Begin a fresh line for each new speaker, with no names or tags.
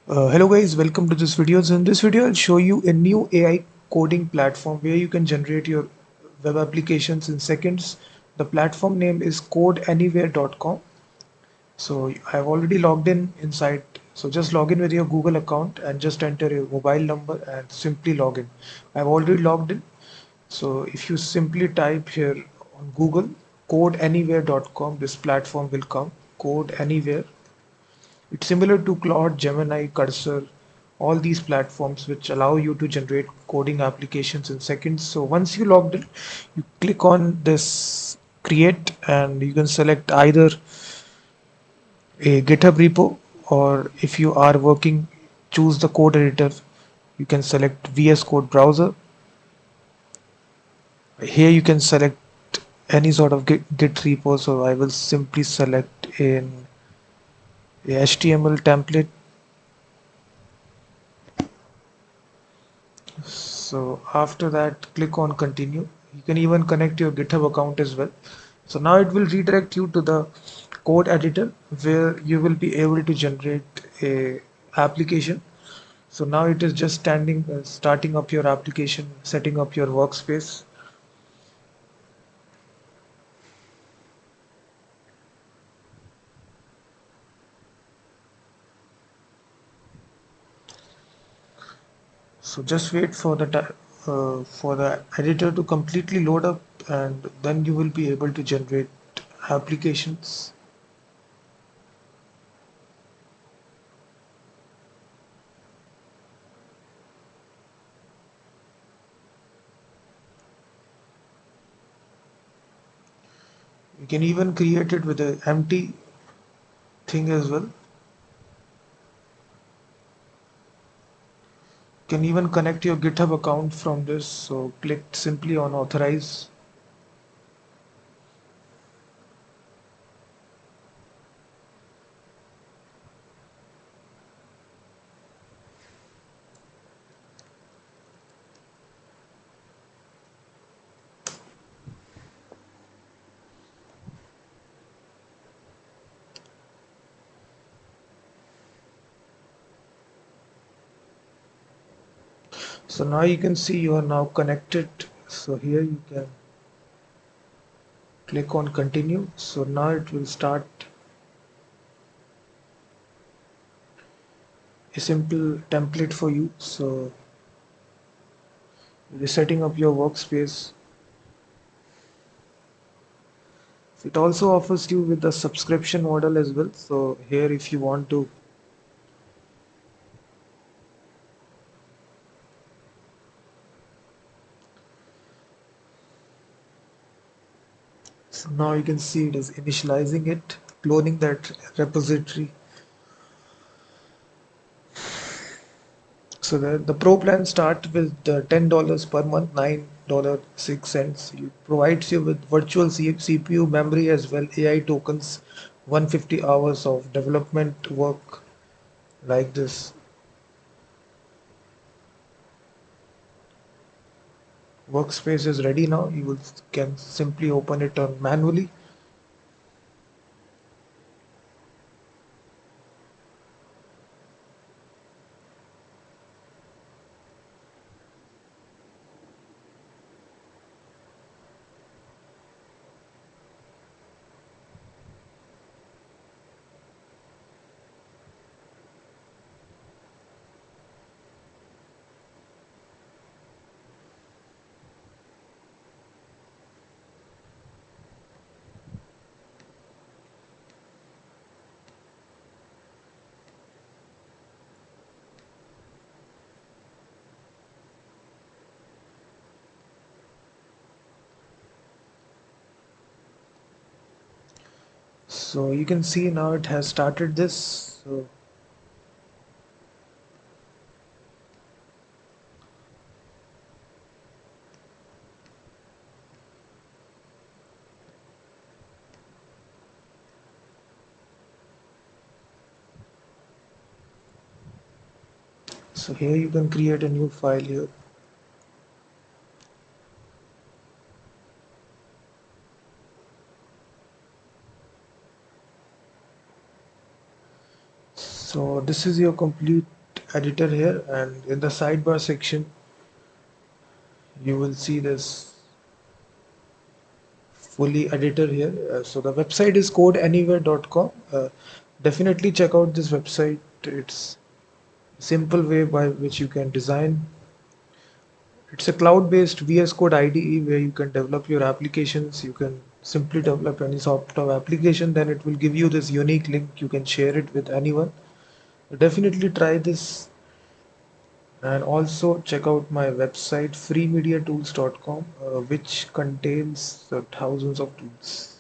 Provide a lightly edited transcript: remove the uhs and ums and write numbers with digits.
Hello guys, welcome to this video. So in this video, I'll show you a new AI coding platform where you can generate your web applications in seconds. The platform name is codeanywhere.com. So I've already logged in inside. So just log in with your Google account and just enter your mobile number and simply log in. I've already logged in. So if you simply type here on Google codeanywhere.com, this platform will come. Code Anywhere. It's similar to Claude, Gemini, Cursor, all these platforms which allow you to generate coding applications in seconds. So once you logged in, you click on this create and you can select either a GitHub repo, or if you are working, choose the code editor. You can select VS Code browser. Here you can select any sort of Git repo. So I will simply select in a HTML template. So after that, click on continue. You can even connect your GitHub account as well. So now it will redirect you to the code editor where you will be able to generate a application. So now it is just starting up your application, setting up your workspace. So just wait for the editor to completely load up, and then you will be able to generate applications. You can even create it with an empty thing as well. You can even connect your GitHub account from this. So click simply on authorize. So now you can see you are now connected. So here you can click on continue. So now it will start a simple template for you. So you're setting up your workspace. It also offers you with the subscription model as well. So here if you want to, so now you can see it is initializing it, cloning that repository. So the pro plan start with $10 per month, $9.06. It provides you with virtual CPU memory as well, AI tokens, 150 hours of development work like this. Workspace is ready now. Can simply open it on manually. So you can see now it has started this. So here you can create a new file here. So this is your complete editor here, and in the sidebar section you will see this fully editor here. So the website is codeanywhere.com. Definitely check out this website. It's a simple way by which you can design. It's a cloud-based VS Code IDE where you can develop your applications. You can simply develop any sort of application, then it will give you this unique link. You can share it with anyone. Definitely try this, and also check out my website freemediatools.com, which contains thousands of tools.